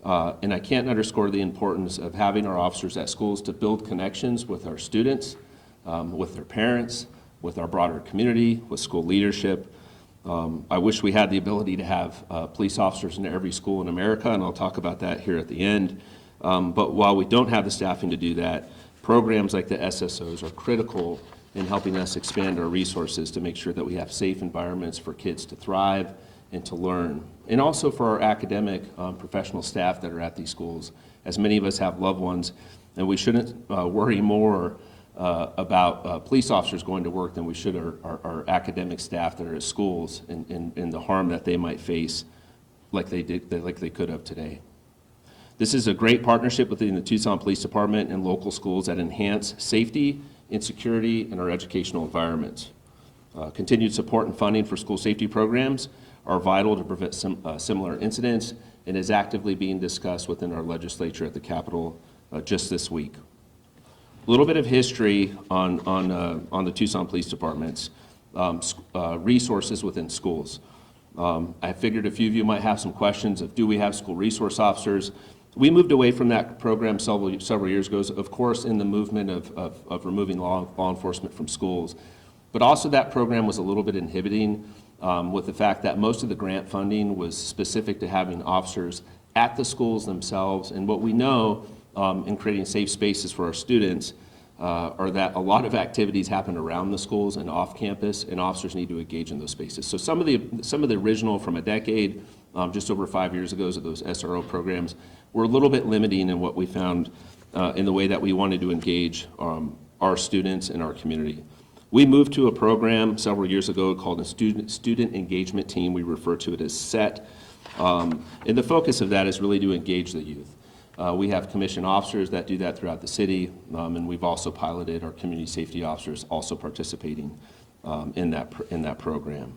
And I can't underscore the importance of having our officers at schools to build connections with our students, with their parents, with our broader community, with school leadership. I wish we had the ability to have police officers in every school in America, and I'll talk about that here at the end. But while we don't have the staffing to do that, programs like the SSOs are critical in helping us expand our resources to make sure that we have safe environments for kids to thrive and to learn. And also for our academic professional staff that are at these schools, as many of us have loved ones, and we shouldn't worry more about police officers going to work than we should our academic staff that are at schools and the harm that they might face like they could have today. This is a great partnership between the Tucson Police Department and local schools that enhance safety and security in our educational environments. Continued support and funding for school safety programs are vital to prevent similar incidents and is actively being discussed within our legislature at the Capitol just this week. A little bit of history on the Tucson Police Department's resources within schools. I figured a few of you might have some questions of, do we have school resource officers? We moved away from that program several years ago, of course, in the movement of removing law enforcement from schools. But also that program was a little bit inhibiting with the fact that most of the grant funding was specific to having officers at the schools themselves. And what we know in creating safe spaces for our students are that a lot of activities happen around the schools and off campus, and officers need to engage in those spaces. So some of the original from a decade, just over 5 years ago, of those SRO programs were a little bit limiting in what we found in the way that we wanted to engage our students and our community. We moved to a program several years ago called a student engagement team. We refer to it as SET. And the focus of that is really to engage the youth. We have commissioned officers that do that throughout the city, and we've also piloted our community safety officers also participating in that program.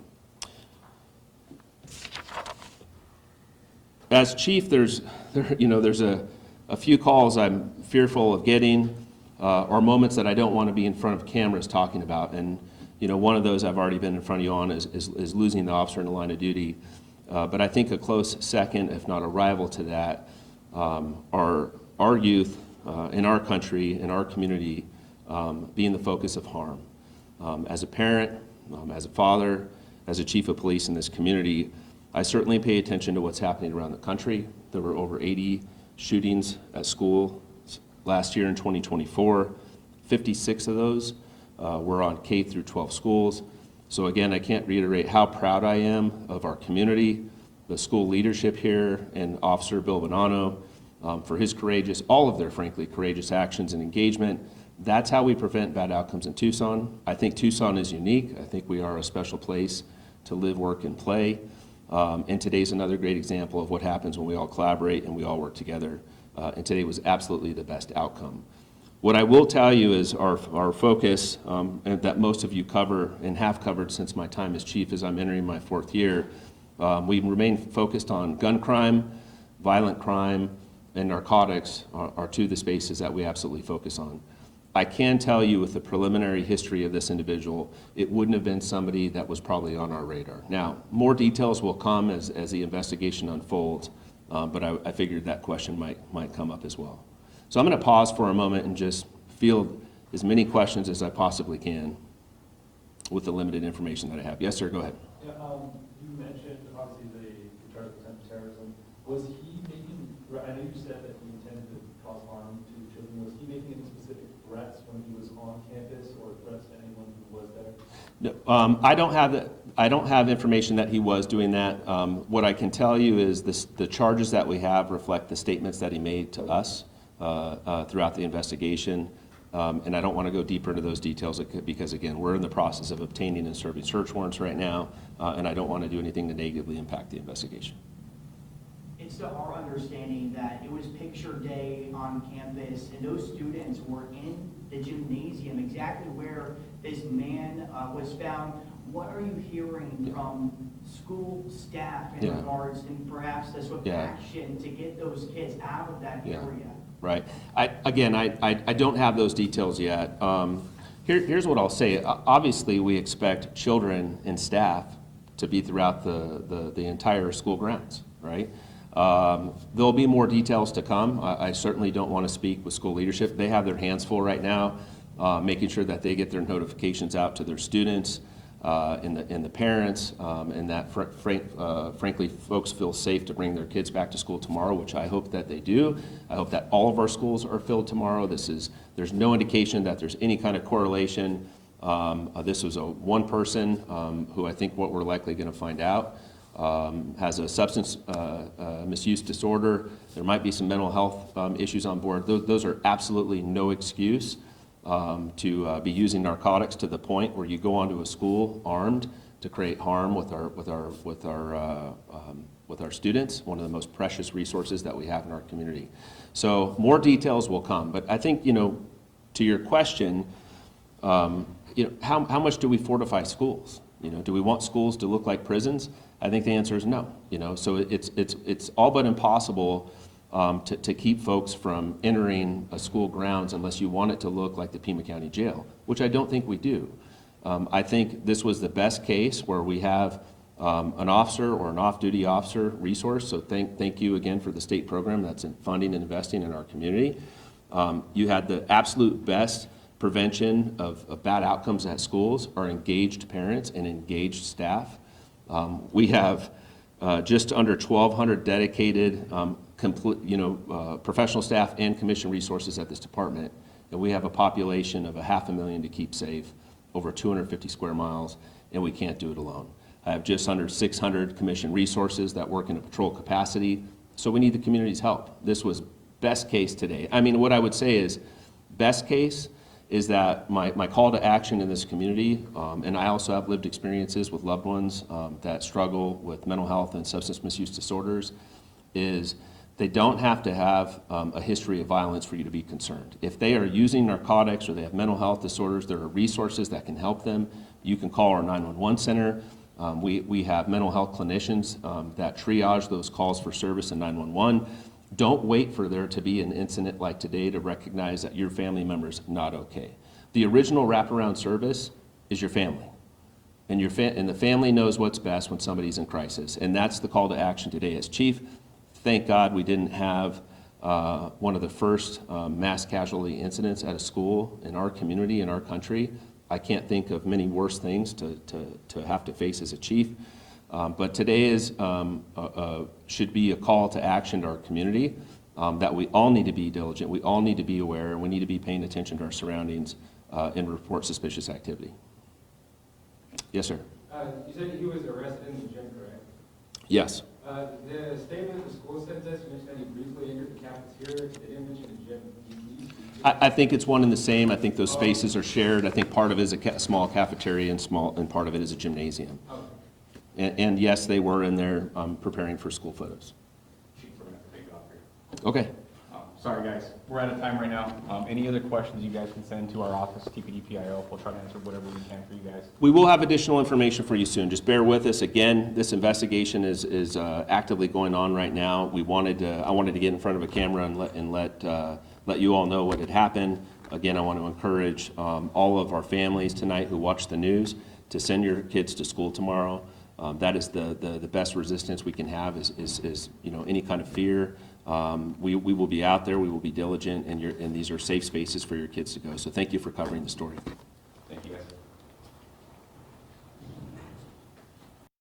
As chief, there's a few calls I'm fearful of getting, or moments that I don't want to be in front of cameras talking about. And one of those I've already been in front of you on is losing the officer in the line of duty. But I think a close second, if not a rival to that, are our youth in our country, in our community, being the focus of harm. As a parent, as a father, as a chief of police in this community, I certainly pay attention to what's happening around the country. There were over 80 shootings at school last year in 2024. 56 of those were on K through 12 schools. So again, I can't reiterate how proud I am of our community, the school leadership here, and Officer Bill Bonanno for his all of their frankly courageous actions and engagement. That's how we prevent bad outcomes in Tucson. I think Tucson is unique. I think we are a special place to live, work, and play. And today's another great example of what happens when we all collaborate and we all work together. And today was absolutely the best outcome. What I will tell you is our focus, and that most of you cover and have covered since my time as chief as I'm entering my 4th year, we remain focused on gun crime, violent crime, and narcotics are two of the spaces that we absolutely focus on. I can tell you with the preliminary history of this individual, it wouldn't have been somebody that was probably on our radar. Now, more details will come as the investigation unfolds, but I figured that question might come up as well. So I'm going to pause for a moment and just field as many questions as I possibly can with the limited information that I have. Yes, sir, go ahead. Yeah, you mentioned obviously the charge of attempt terrorism. Was he making, I know you said that he intended to cause harm to children. Was he making any specific threats when he was on campus or threats to anyone who was there? No, I don't have information that he was doing that. What I can tell you is the charges that we have reflect the statements that he made to us throughout the investigation. And I don't want to go deeper into those details because, again, we're in the process of obtaining and serving search warrants right now, and I don't want to do anything to negatively impact the investigation. It's our understanding that it was picture day on campus, and those students were in the gymnasium, exactly where this man was found. What are you hearing from school staff in regards and perhaps the sort of action to get those kids out of that area? Right. I don't have those details yet. Here's what I'll say. Obviously, we expect children and staff to be throughout the entire school grounds, right? There'll be more details to come. I certainly don't want to speak with school leadership. They have their hands full right now, making sure that they get their notifications out to their students and the parents, and that frankly, folks feel safe to bring their kids back to school tomorrow, which I hope that they do. I hope that all of our schools are filled tomorrow. There's no indication that there's any kind of correlation. This was one person who I think what we're likely going to find out has a substance misuse disorder. There might be some mental health issues on board. Those are absolutely no excuse to be using narcotics to the point where you go onto a school armed to create harm with our students, one of the most precious resources that we have in our community. So more details will come, but I think, to your question, how much do we fortify schools? Do we want schools to look like prisons? I think the answer is no. So it's all but impossible to keep folks from entering a school grounds unless you want it to look like the Pima County Jail, which I don't think we do. I think this was the best case where we have an officer or an off-duty officer resource. So thank you again for the state program that's in funding and investing in our community. You had the absolute best prevention of bad outcomes at schools are engaged parents and engaged staff. We have just under 1,200 dedicated professional staff and commission resources at this department, and we have a population of 500,000 to keep safe, over 250 square miles, and we can't do it alone. I have just under 600 commission resources that work in a patrol capacity, so we need the community's help. This was best case today. I mean, what I would say is best case is that my call to action in this community, and I also have lived experiences with loved ones that struggle with mental health and substance misuse disorders, is they don't have to have a history of violence for you to be concerned. If they are using narcotics or they have mental health disorders, there are resources that can help them. You can call our 911 center. We have mental health clinicians that triage those calls for service in 911. Don't wait for there to be an incident like today to recognize that your family member is not okay. The original wraparound service is your family. And the family knows what's best when somebody's in crisis. And that's the call to action today. As chief, thank God we didn't have one of the first mass casualty incidents at a school in our community, in our country. I can't think of many worse things to have to face as a chief. But today should be a call to action to our community that we all need to be diligent, we all need to be aware, and we need to be paying attention to our surroundings and report suspicious activity. Yes, sir. You said he was arrested in the gym, correct? Yes. The statement the school sent us, you mentioned that he briefly entered the campus here. They didn't mention the gym. I think it's one and the same. I think those spaces are shared. I think part of it is a small cafeteria and part of it is a gymnasium. Okay. And yes, they were in there preparing for school photos. Chief, we're going to have to take it off here. Okay. Sorry, guys. We're out of time right now. Any other questions you guys can send to our office, TPDPIO. We'll try to answer whatever we can for you guys. We will have additional information for you soon. Just bear with us. Again, this investigation is actively going on right now. I wanted to get in front of a camera and let you all know what had happened. Again, I want to encourage all of our families tonight who watch the news to send your kids to school tomorrow. That is the best resistance we can have is any kind of fear. We will be out there, we will be diligent, and these are safe spaces for your kids to go. So thank you for covering the story.